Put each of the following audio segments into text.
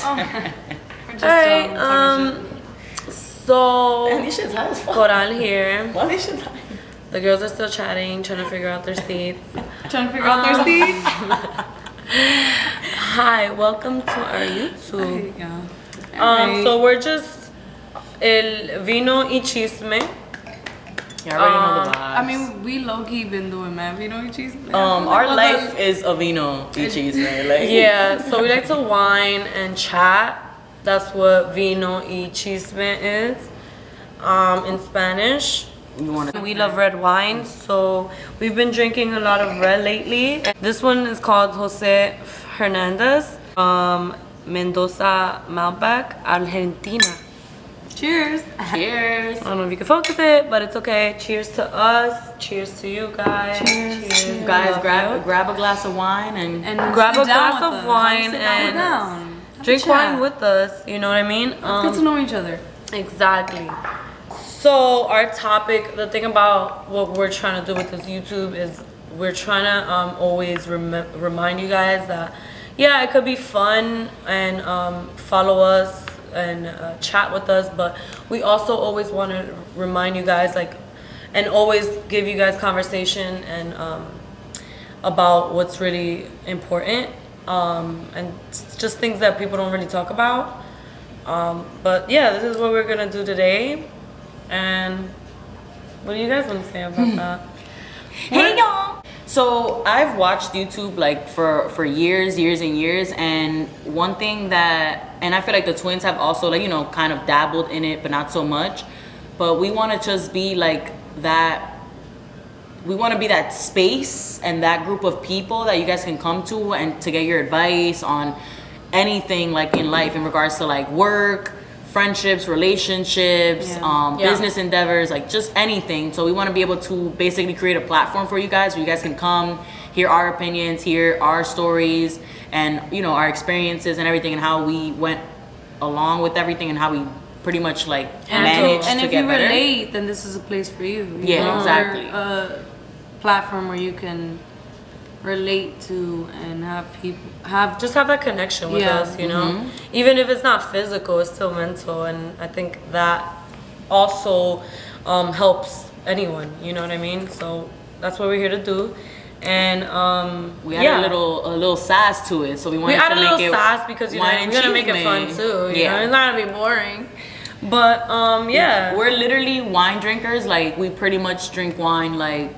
Alright, so Man, these shit's high as fuck. Coral here. Why these shit's high? The girls are still chatting, trying to figure out their seats. Hi, welcome to our YouTube. So we're just el vino y chisme. You already know the vibes. I mean, we low-key been doing mad vino y chisme. Our life is a vino y chisme. Like. Yeah, so we like to wine and chat. That's what vino y chisme is in Spanish. We love red wine, so we've been drinking a lot of red lately. This one is called Jose Hernandez, Mendoza Malbec, Argentina. Cheers. Cheers. I don't know if you can focus it, but it's okay. Cheers to us. Cheers to you guys. Cheers. Guys, grab a glass of wine and grab a sit down glass with of us. wine Sit and down. drink wine with us. You know what I mean? Let's get to know each other. Exactly. So our topic, the thing about what we're trying to do with this YouTube is we're trying to always remind you guys that, yeah, it could be fun and follow us and chat with us, but we also always want to remind you guys, like, and always give you guys conversation and about what's really important and just things that people don't really talk about. But yeah, this is what we're gonna do today. And what do you guys want to say about that? Hey y'all! So I've watched YouTube like for years and years, and one thing that, and I feel like the twins have also, like, you know, kind of dabbled in it but not so much, but we want to just be like that, we want to be that space and that group of people that you guys can come to and to get your advice on anything like in life in regards to like work, friendships, relationships, business endeavors, like just anything. So we want to be able to basically create a platform for you guys where you guys can come, hear our opinions, hear our stories, and, you know, our experiences and everything, and how we went along with everything, and how we pretty much like managed and to if get you better. relate, then this is a place for you. Yeah, exactly. A platform where you can relate to and have people have that connection with us, you know. Even if it's not physical, it's still mental, and I think that also helps anyone, you know what I mean? So that's what we're here to do. And we had a little sass to it, so we wanted to make it a little sass because, you know, we're gonna make it fun too, you know, it's not gonna be boring. But yeah, we're literally wine drinkers. Like, we pretty much drink wine like.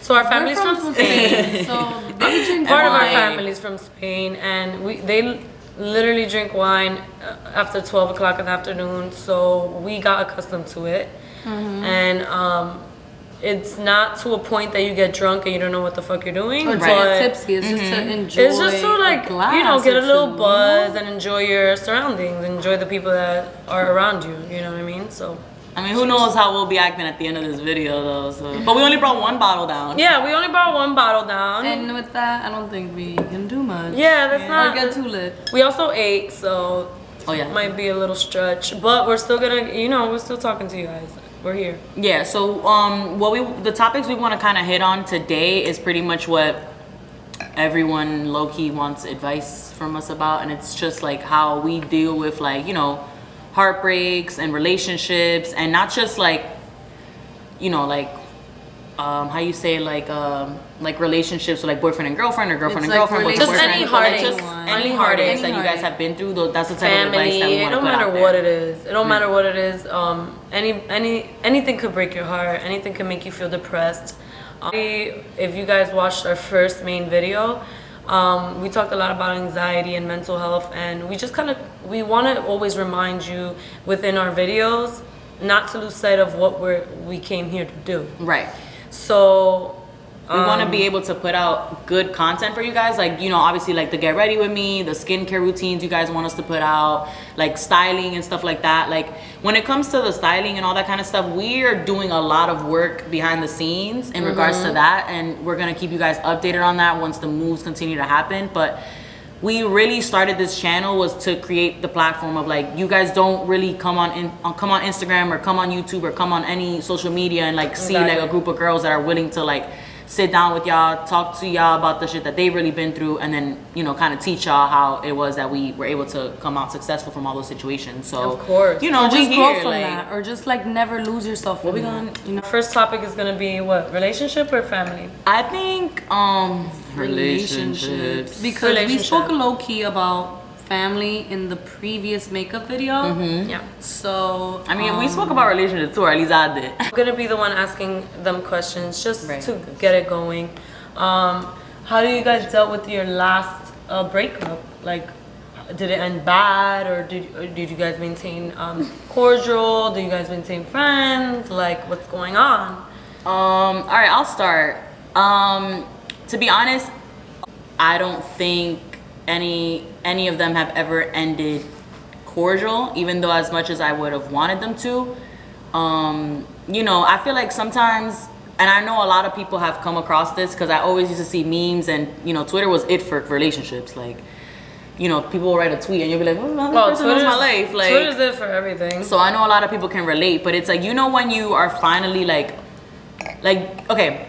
So our family's from Spain. So they drink Part wine. of our family's from Spain, and they literally drink wine after 12 o'clock in the afternoon. So we got accustomed to it, and it's not to a point that you get drunk and you don't know what the fuck you're doing. Or but tipsy. It's just to enjoy. It's just to, like, you know, get a little buzz and enjoy your surroundings, enjoy the people that are around you. You know what I mean? So. I mean, who knows how we'll be acting at the end of this video, though. So. But we only brought one bottle down. Yeah, we only brought one bottle down. And with that, I don't think we can do much. Yeah, that's not. Or get too lit. We also ate, so might be a little stretch. But we're still gonna, you know, we're still talking to you guys. We're here. Yeah. So the topics we want to kind of hit on today is pretty much what everyone low key wants advice from us about, and it's just like how we deal with, like, you know, heartbreaks and relationships, and not just like, you know, like how you say, like relationships with like boyfriend and girlfriend, or girlfriend and girlfriend, just any heartaches, any heartaches that you guys have been through. That's the type of advice that we want to put out there. It don't matter what it is. It don't matter what it is. Anything could break your heart. Anything can make you feel depressed. If you guys watched our first main video, we talked a lot about anxiety and mental health, and we want to always remind you within our videos not to lose sight of what we came here to do. Right. So we want to be able to put out good content for you guys, like, you know, obviously like the get ready with me, the skincare routines you guys want us to put out, like styling and stuff like that. Like, when it comes to the styling and all that kind of stuff, we are doing a lot of work behind the scenes in regards to that, and we're gonna keep you guys updated on that once the moves continue to happen. But we really started this channel was to create the platform of, like, you guys don't really come on Instagram or come on YouTube or come on any social media and like see like a group of girls that are willing to like sit down with y'all, talk to y'all about the shit that they've really been through, and then, you know, kind of teach y'all how it was that we were able to come out successful from all those situations. So, of course, you know, or just we grow here, from like, that, or just like never lose yourself. what we in gonna, that, you know? First topic is gonna be what, relationship or family? I think, relationships. Because we Relationship. spoke low key about family in the previous makeup video. Yeah. So I mean, we spoke about relationships too, or at least I did. I'm gonna be the one asking them questions just Right. to get it going. How do you guys dealt with your last breakup? Like, did it end bad, or did you guys maintain cordial? Do you guys maintain friends? Like, what's going on? All right, I'll start. To be honest, I don't think any of them have ever ended cordial, even though as much as I would have wanted them to. You know, I feel like sometimes, and I know a lot of people have come across this because I always used to see memes, and you know, Twitter was it for relationships. Like, you know, people will write a tweet and you'll be like, well, this person knows my life. Like, Twitter's it for everything. so I know a lot of people can relate, but it's like, you know, when you are finally like, okay,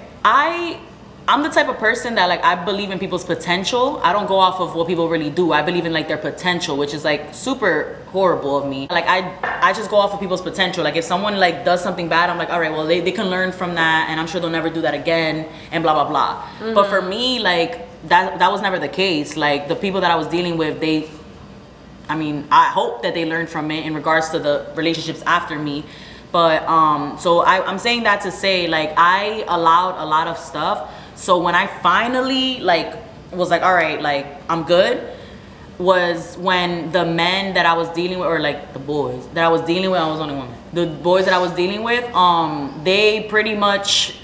I'm the type of person that, like, I believe in people's potential. I don't go off of what people really do. I believe in like their potential, which is like super horrible of me. Like, I just go off of people's potential. Like, if someone like does something bad, I'm like, all right, well, they can learn from that, and I'm sure they'll never do that again, and blah blah blah. Mm-hmm. But for me, like, that was never the case. Like, the people that I was dealing with, I mean, I hope that they learned from it in regards to the relationships after me. But so I'm saying that to say, like, I allowed a lot of stuff. So when I finally like was like, all right, like, I'm good, was when the men that I was dealing with, or like the boys that I was dealing with, I was only woman. The boys that I was dealing with, they pretty much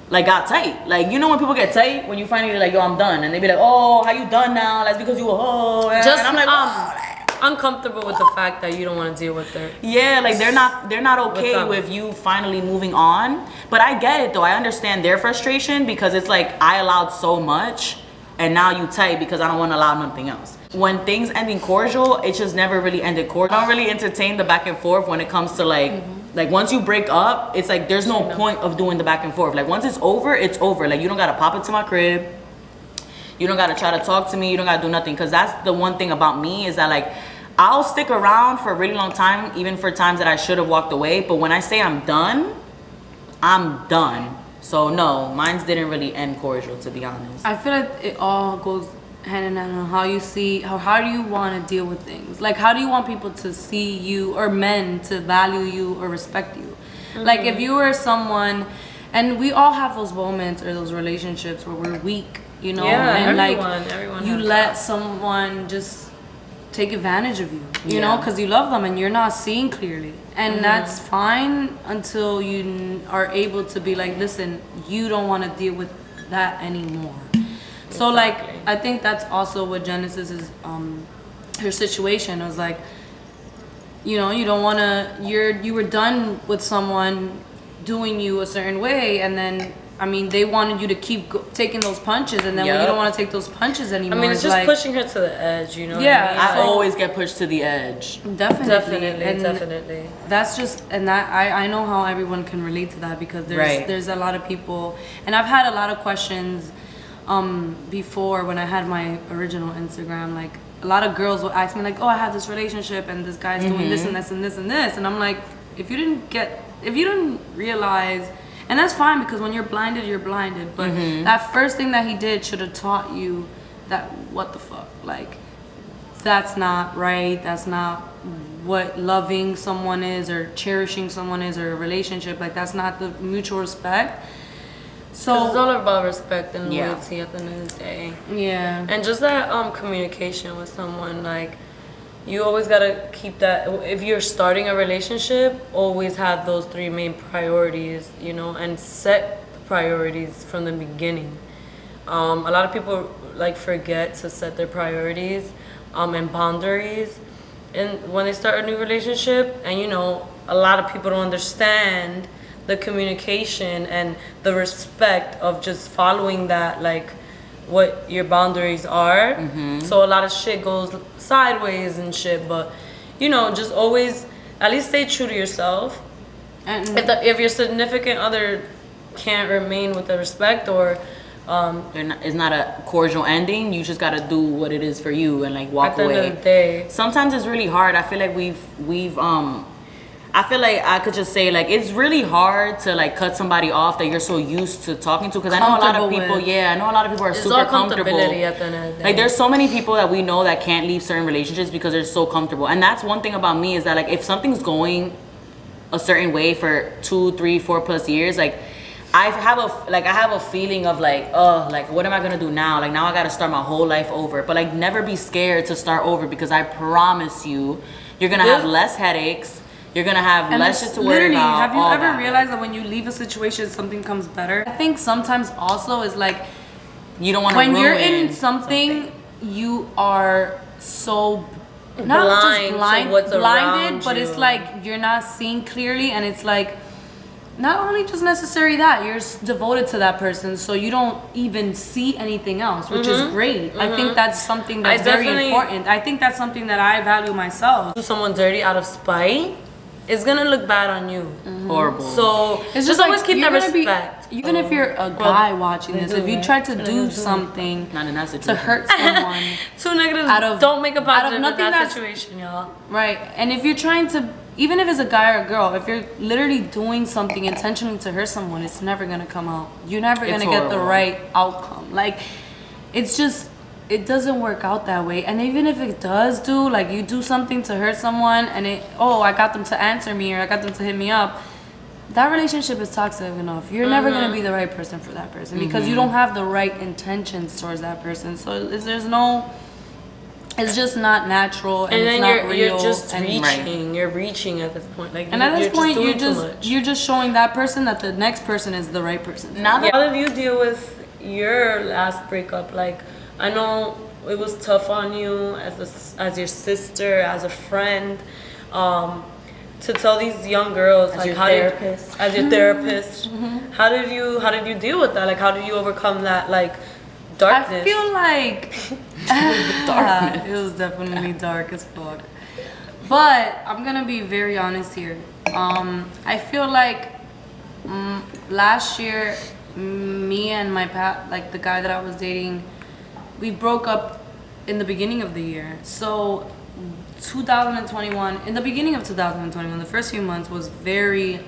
like got tight. Like, you know when people get tight, when you finally like, yo, I'm done, and they be like, oh, how you done now? That's because you a hoe. And Just I'm like, oh. uncomfortable with the fact that you don't want to deal with it. Yeah, like they're not okay them. with you finally moving on. But I get it though. I understand their frustration, because it's like, I allowed so much and now you tight because I don't want to allow nothing else. When things ending cordial, it just never really ended cordial. I don't really entertain the back and forth when it comes to like, like once you break up, it's like there's no point of doing the back and forth. Like, once it's over, it's over. Like, you don't gotta pop it to my crib. You don't gotta try to talk to me. You don't gotta do nothing. Cause that's the one thing about me, is that like, I'll stick around for a really long time, even for times that I should have walked away. But when I say I'm done, I'm done. So no, mine didn't really end cordial, to be honest. I feel like it all goes hand in hand on how you see, how do you want to deal with things? Like, how do you want people to see you, or men to value you or respect you? Like, if you were someone, and we all have those moments or those relationships where we're weak, you know, Yeah, and everyone you has let that. someone just take advantage of you, you Yeah. know, because you love them and you're not seeing clearly, and that's fine until you are able to be like, listen, you don't want to deal with that anymore. So like, I think that's also what Genesis is, her situation. It was like, you know, you don't want to, you were done with someone doing you a certain way, and then, I mean, they wanted you to keep taking those punches, and then when you Yep. don't want to take those punches anymore, I mean, it's just like, pushing her to the edge, you know? Yeah, what I I mean? always get pushed to the edge. definitely, and Definitely. that's just, and that I know how everyone can relate to that, because Right. there's a lot of people, and I've had a lot of questions before when I had my original Instagram. Like, a lot of girls will ask me like, oh, I had this relationship and this guy's doing this and this and this and this, and I'm like, if you didn't realize, and that's fine, because when you're blinded, you're blinded, but that first thing that he did should have taught you that, what the fuck, like, that's not right, that's not what loving someone is, or cherishing someone is, or a relationship. Like, that's not the mutual respect. 'Cause it's So all about respect and Yeah. loyalty at the end of the day. yeah, And just that communication with someone, like, you always gotta keep that. If you're starting a relationship, always have those three main priorities, you know, and set the priorities from the beginning. A lot of people like forget to set their priorities and boundaries, and when they start a new relationship, and you know, a lot of people don't understand the communication and the respect of just following that, like, what your boundaries are. So a lot of shit goes sideways and shit, but you know, just always at least stay true to yourself. and If your significant other can't remain with the respect or it's not a cordial ending. You just gotta do what it is for you and like walk away. At the end of the day, sometimes it's really hard. I feel like we've I feel like I could just say like it's really hard to like cut somebody off that you're so used to talking to, because I know a lot of people. Yeah, I know a lot of people are super comfortable. At the end of the day. Like there's so many people that we know that can't leave certain relationships because they're so comfortable, and that's one thing about me is that like if something's going a certain way for 2, 3, 4+ years, like I have a feeling of like, oh, like what am I gonna do now? Like now I gotta start my whole life over. But like never be scared to start over, because I promise you're gonna have less headaches. You're gonna have less shit to worry about. Have you ever realized that when you leave a situation, something comes better? I think sometimes also is like you don't want to when you're in something, you are so not just blinded, but it's like you're not seeing clearly, and it's like not only just necessary that you're devoted to that person, so you don't even see anything else, which is great. I think that's something that's very important. I think that's something that I value myself. Do someone dirty out of spite, it's gonna look bad on you. Horrible. So it's just always keep that respect. Even if you're a guy watching this, if you try to do something to hurt someone, too negative. Don't make a positive in that situation, y'all. Right, and if you're trying to, even if it's a guy or a girl, if you're literally doing something intentionally to hurt someone, it's never gonna come out. You're never gonna get the right outcome. Like, it's just, it doesn't work out that way. And even if it does like you do something to hurt someone and I got them to answer me or I got them to hit me up, that relationship is toxic enough. You're never gonna be the right person for that person because you don't have the right intentions towards that person. So it's just not natural, and it's not real. You're just reaching. You're reaching at this point. Like, and at this point, you're just showing that person that the next person is the right person. How did you deal with your last breakup? Like, I know it was tough on you as your sister, as a friend, to tell these young girls as like your therapist. How did you deal with that? Like, how did you overcome that like darkness? I feel like it was definitely dark as fuck. But I'm gonna be very honest here. I feel like last year, me and my the guy that I was dating, we broke up in the beginning of the year. So 2021, in the beginning of 2021, the first few months was very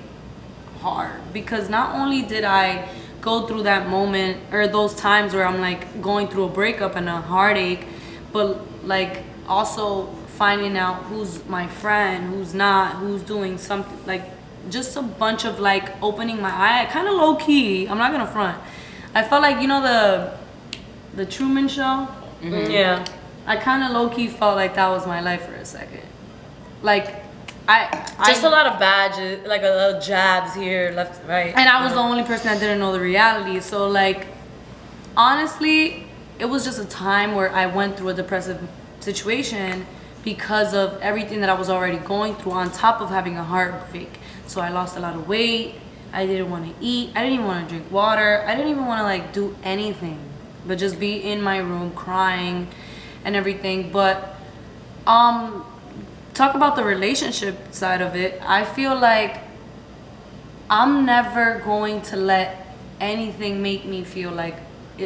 hard because not only did I go through that moment or those times where I'm like going through a breakup and a heartache, but like also finding out who's my friend, who's not, who's doing something, like just a bunch of like opening my eye, kind of low key. I'm not gonna front. I felt like, you know, the Truman Show. Yeah. I kind of low key felt like that was my life for a second. Like a lot of badges, like a little jabs here, left, right. And I was the only person that didn't know the reality. So like, honestly, it was just a time where I went through a depressive situation because of everything that I was already going through on top of having a heartbreak. So I lost a lot of weight. I didn't want to eat. I didn't even want to drink water. I didn't even want to like do anything but just be in my room crying and everything. But talk about the relationship side of it. I feel like I'm never going to let anything make me feel like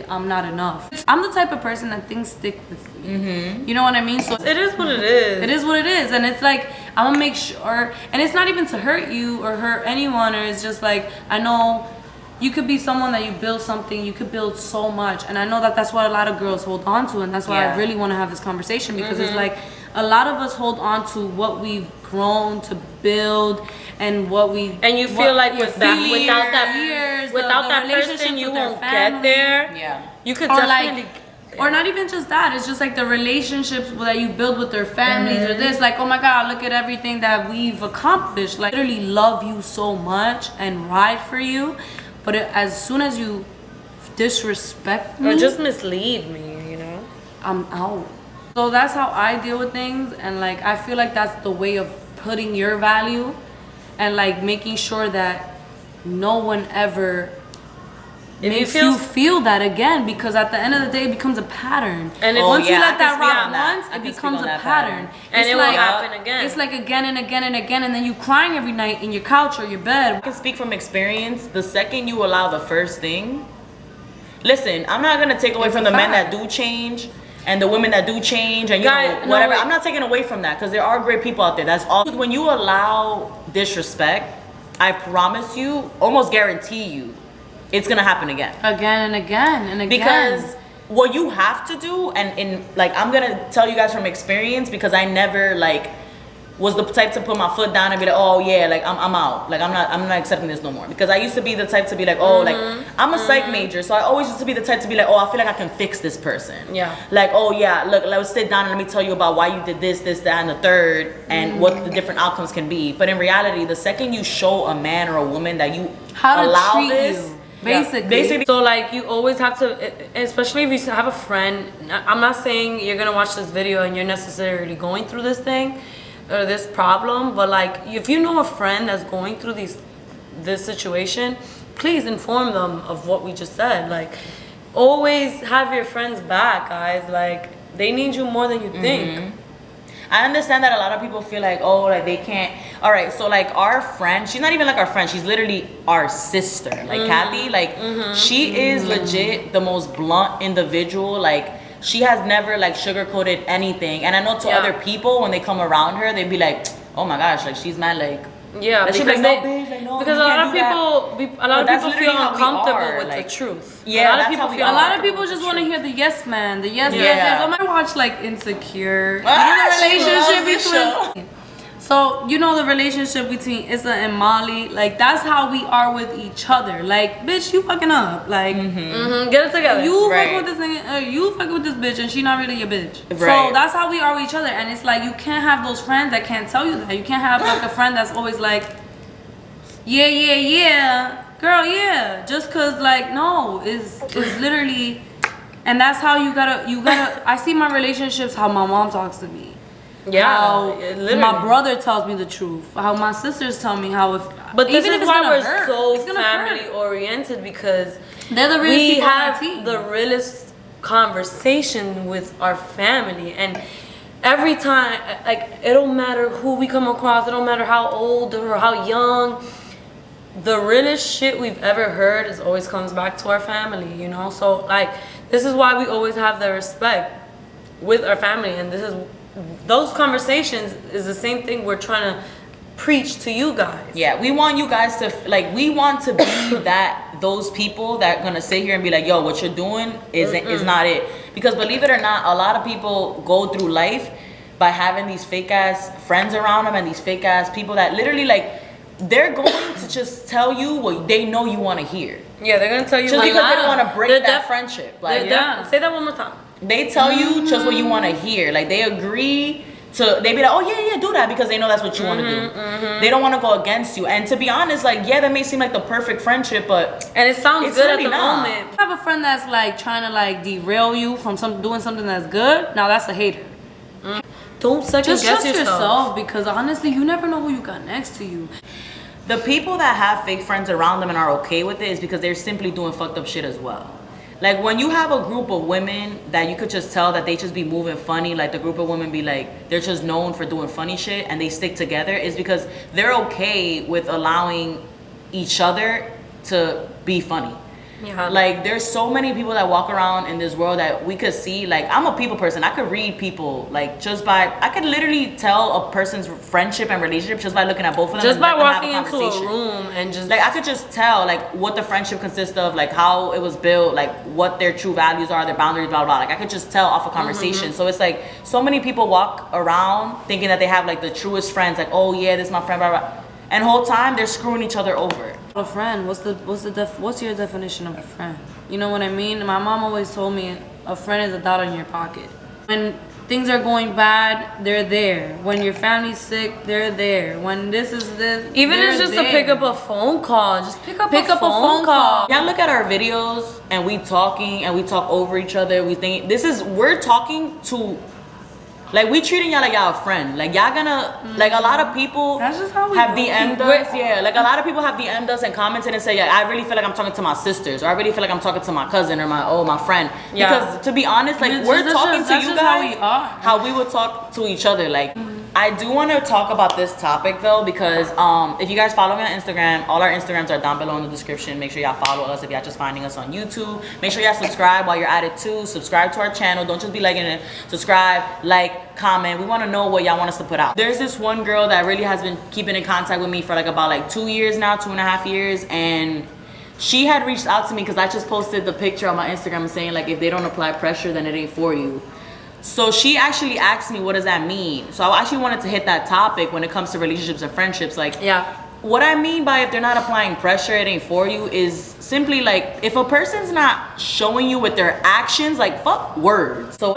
I'm not enough. I'm the type of person that things stick with me. You know what I mean? So it is what it is. It is what it is. And it's like, I'm gonna make sure, and it's not even to hurt you or hurt anyone, or it's just like, I know you could be someone that you build something, you could build so much. And I know that that's what a lot of girls hold on to, and that's why I really want to have this conversation, because it's like a lot of us hold on to what we've grown to build and what we, and you feel like without that person you won't get there. Yeah, you could definitely, or not even just that, it's just like the relationships that you build with their families or this, like, oh my god, look at everything that we've accomplished. Like, literally love you so much and ride for you, but as soon as you disrespect me or just mislead me, you know, I'm out. So that's how I deal with things, and like I feel like that's the way of putting your value and like making sure that no one ever makes you feel that again, because at the end of the day it becomes a pattern. And once you let I that can speak rock on that. once, I it can becomes speak a on that pattern. And It's it like, will happen again. It's like again and again and again, and then you crying every night in your couch or your bed. I can speak from experience. The second you allow the first thing, listen, I'm not gonna take away It's from a the men that fact. do change and the women that do change and Guys, no, whatever. wait. I'm not taking away from that because there are great people out there. That's all. When you allow disrespect, I promise you, almost guarantee you, it's gonna happen again. Again and again and again. Because what you have to do, and in like I'm gonna tell you guys from experience, because I never like was the type to put my foot down and be like, oh yeah, like I'm out, like I'm not accepting this no more. Because I used to be the type to be like, oh, like I'm a psych major, so I always used to be the type to be like, oh, I feel like I can fix this person. Yeah. Like, oh yeah, look, let's sit down and let me tell you about why you did this, that, and the third, and what the different outcomes can be. But in reality, the second you show a man or a woman that you how to allow treat this, you. Basically. So like you always have to, especially if you have a friend. I'm not saying you're gonna watch this video and you're necessarily going through this thing or this problem, but like if you know a friend that's going through this situation, please inform them of what we just said. Like always have your friends back, guys. Like they need you more than you think. I understand that a lot of people feel like, oh, like they can't. All right, so like our friend, she's not even like our friend. She's literally our sister. Like Kathy, like she is legit the most blunt individual. Like she has never like sugarcoated anything. And I know to other people when they come around her, they'd be like, oh my gosh, like she's mad like. Yeah, like, because like, no, bitch, like, no, because you a lot can't of do that. people, a lot of But that's people feel literally how we uncomfortable are, with like- the truth. Yeah, a lot of that's people how we feel are. A lot of uncomfortable people with just the want to truth. hear the yes man, the yes, Yeah. yes, yes. I might watch like Insecure. You know Ah, the she loves relationship this between. So you know the relationship between Issa and Molly. Like that's how we are with each other. Like bitch, you fucking up. Like Get it together. you Right. fucking with this nigga, you fucking with this bitch, and she not really your bitch. Right. So that's how we are with each other. And it's like you can't have those friends that can't tell you that. You can't have like a friend that's always like, yeah, girl, yeah. Just cause like no, is literally, and that's how you gotta. I see my relationships how my mom talks to me. Yeah, How literally. my brother tells me the truth. How my sisters tell me how if. But this even if is it's why gonna we're hurt, so it's gonna family hurt. oriented, because They're the realest we people on our have team. the realest conversation with our family. And every time, like, it don't matter who we come across, it don't matter how old or how young, the realest shit we've ever heard is always comes back to our family, you know? So like this is why we always have the respect with our family, and this is those conversations is the same thing we're trying to preach to you guys. Yeah, we want you guys to like. We want to be those people that are gonna sit here and be like, "Yo, what you're doing is not it." Because believe it or not, a lot of people go through life by having these fake ass friends around them and these fake ass people that literally like they're going to just tell you what they know you want to hear. Yeah, they're gonna tell you Just like, because they don't want to break they're that def- friendship. they're Like, def- Say that one more time. they tell you just what you want to hear. Like they agree to. They be like, oh yeah, do that because they know that's what you want to do. They don't want to go against you. And to be honest, like yeah, that may seem like the perfect friendship, but And it sounds It's good really at the not. moment. I have a friend that's like trying to like derail you from doing something that's good. Now that's a hater. Don't second Just guess trust yourself. yourself, because honestly, you never know who you got next to you. the people that have fake friends around them and are okay with it is because they're simply doing fucked up shit as well. Like when you have a group of women that you could just tell that they just be moving funny, like the group of women be like, they're just known for doing funny shit and they stick together, is because they're okay with allowing each other to be funny. Yeah. Like there's so many people that walk around in this world that we could see. Like I'm a people person. I could read people like just by, I could literally tell a person's friendship and relationship just by looking at both of them. Just and by let them have walking into conversation. a room and just Like I could just tell like what the friendship consists of, like how it was built, like what their true values are, their boundaries, blah blah. Like I could just tell off a conversation. So it's like so many people walk around thinking that they have like the truest friends, like oh yeah, this is my friend, blah blah. And whole time they're screwing each other over. A friend, what's your definition of a friend? You know what I mean? My mom always told me a friend is a dot in your pocket. When things are going bad, they're there. When your family's sick, they're there. When this is this, even if they're it's just there. to pick up a phone call, just pick up a phone call. call. Y'all look at our videos and we talking and we talk over each other. We think we're talking to Like, we treating y'all like y'all a friend. Like, y'all gonna, like, a lot of people That's just how we have go. DM'd us. Yeah, like, a lot of people have DM'd us and commented and say, yeah, I really feel like I'm talking to my sisters, or I really feel like I'm talking to my cousin or my friend. Yeah. Because, to be honest, like, That's we're just- talking that's to you just how guys we are. how we would talk to each other. Like, I do want to talk about this topic, though, because if you guys follow me on Instagram, all our Instagrams are down below in the description. Make sure y'all follow us if y'all just finding us on YouTube. Make sure y'all subscribe while you're at it, too. Subscribe to our channel. Don't just be liking it. Subscribe, like, comment. We want to know what y'all want us to put out. There's this one girl that really has been keeping in contact with me for, like, about, like, 2 years now, 2.5 years, and she had reached out to me because I just posted the picture on my Instagram saying, like, if they don't apply pressure, then it ain't for you. So she actually asked me, what does that mean? So I actually wanted to hit that topic when it comes to relationships and friendships. Like, Yeah. what I mean by if they're not applying pressure, it ain't for you, is simply like, if a person's not showing you with their actions, like, fuck words. So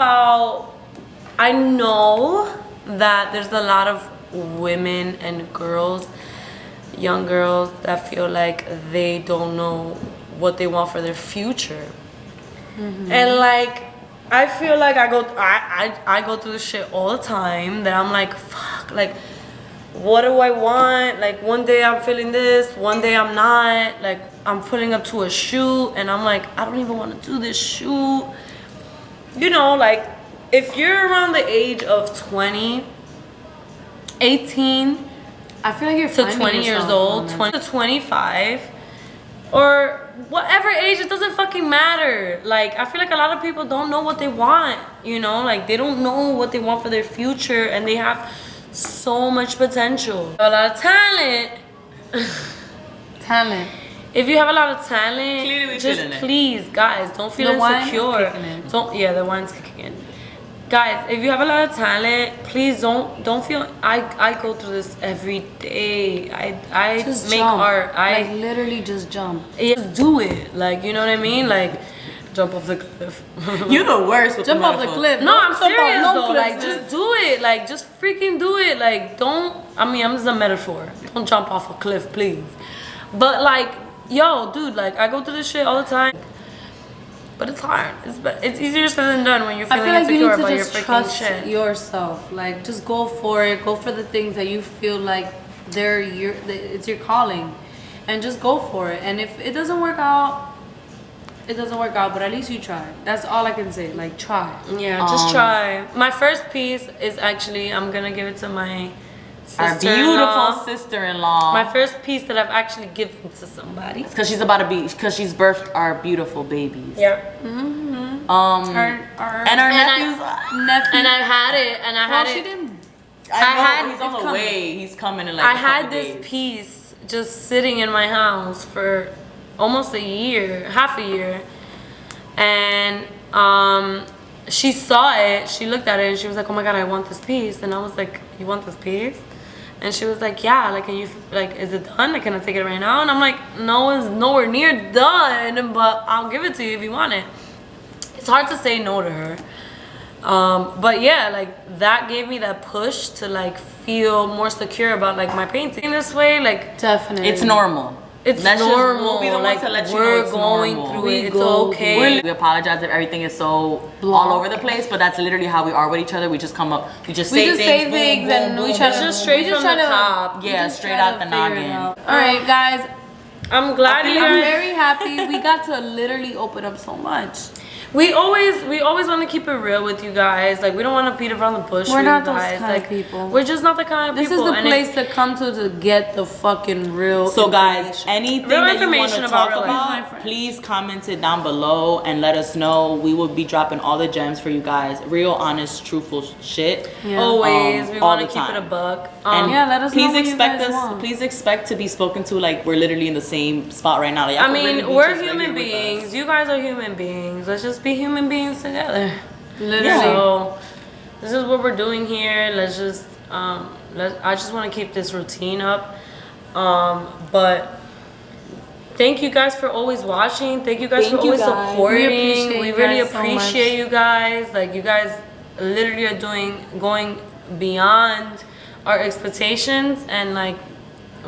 I know that there's a lot of women and girls, young girls, that feel like they don't know what they want for their future. And like, I feel like I go through this shit all the time, that I'm like, fuck, like, what do I want? Like, one day I'm feeling this, one day I'm not. Like, I'm pulling up to a shoot and I'm like, I don't even want to do this shoot. You know, like, if you're around the age of 20, 18 I feel like you're to finding 20 years yourself old, on that. 20 to 25, or whatever age, it doesn't fucking matter. Like, I feel like a lot of people don't know what they want, you know? Like, they don't know what they want for their future, and they have so much potential. A lot of talent. Talent. If you have a lot of talent, Clearly we just feeling it. please, guys, don't feel The wine is insecure. kicking in. The wine's kicking in. Guys, if you have a lot of talent, please don't feel. I go through this every day. I Just make jump. art. like literally just jump. Just do it. Like, you know what I mean? Like, jump off the cliff. you the worst with Jump the off the metaphors. cliff. No, I'm Don't jump off serious no though. cliffs, Like, just do it. Like, just freaking do it. Like, don't. I mean, I'm just a metaphor. Don't jump off a cliff, please. But like, yo, dude, like, I go through this shit all the time. But it's hard. It's easier said than done when you're I feeling feel like you insecure need to about your just freaking trust shit. yourself. Like, just go for it. Go for the things that you feel like it's your calling, and just go for it. And if it doesn't work out, it doesn't work out. But at least you tried. That's all I can say. Like, try. Yeah, just try. My first piece is actually, I'm gonna give it to my Our sister-in-law. beautiful sister-in-law. My first piece that I've actually given to somebody. Because she's birthed our beautiful babies. Yeah. And our And nephews. nephew. And I had it, and I had Well, she it. didn't. He's on the coming. way. He's coming in like I a couple had this days. piece just sitting in my house for almost a year, half a year, and she saw it. She looked at it and she was like, "Oh my god, I want this piece." And I was like, "You want this piece?" And she was like, "Yeah, like, can you, like, is it done? Like, can I take it right now?" And I'm like, "No, it's nowhere near done, but I'll give it to you if you want it." It's hard to say no to her. But yeah, like, that gave me that push to, like, feel more secure about, like, my painting this way. Like, Definitely. It's normal. it's Let's just- normal. we'll be the ones like, to let you know we're it's going normal. through We it. It's go okay. We apologize if everything is so all Blocked. over the place, but that's literally how we are with each other. We just come up, we just say just things, say boom, things boom, and boom, we try boom. to Just straight we just from try the to- top. we Yeah, just straight try out to the figure it noggin. out. All right, guys. I'm glad you I'm guys. very happy. We got to literally open up so much. We always want to keep it real with you guys. Like, we don't want to beat around the bush. We're with not you those guys. kind of like, people. We're just not the kind of This people. is the And place to come to get the fucking real. So guys, information. anything Real that you want information to about talk real life. about, please comment it down below and let us know. We will be dropping all the gems for you guys. Real, honest, truthful shit. Yeah. Always, we all want to the keep it a time. buck. And Yeah, let us know please what you expect guys us. want. Please expect to be spoken to like we're literally in the same spot right now. Like, y'all I could mean, really be we're just right human here with us. beings. You guys are human beings. Let's just be human beings together. Literally. So this is what we're doing here. Let's just I just want to keep this routine up. But thank you guys for always watching. Thank you guys Thank for you always guys. supporting. We appreciate We you really guys so appreciate much. you guys. Like, you guys literally are going beyond our expectations, and like,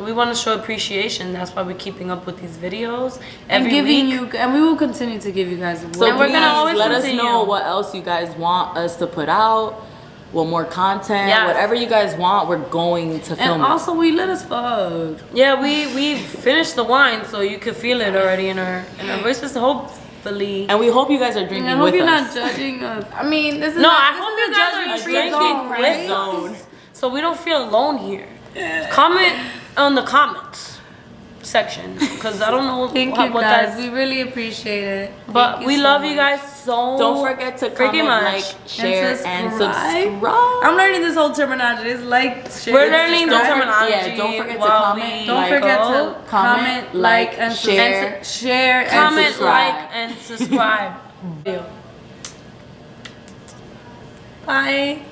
we want to show appreciation. That's why we're keeping up with these videos And every giving week. you, and we will continue to give you guys. So And we're gonna please always let us continue. know what else you guys want us to put out. want more content, Yes. whatever you guys want, we're going to film And it. also, we lit as fuck. Yeah, we finished the wine, so you could feel it already in our voices. Hopefully. And we hope you guys are drinking I hope with you're us. not judging us. I mean, this is No, not, I this hope is you a guys are judgment-free drinking zone, with right? us, so we don't feel alone here. Comment on the comments section, because I don't know Thank what you guys. that's. We really appreciate it. But Thank we so love you much. guys so. Don't forget to freaking comment, much. like, share, and subscribe. I'm learning this whole terminology. It's like, share, We're learning the subscribe. terminology. Yeah, don't forget to while comment, we Don't like, forget go. to comment, like, and share, share, and Comment, subscribe. like, and subscribe. Bye.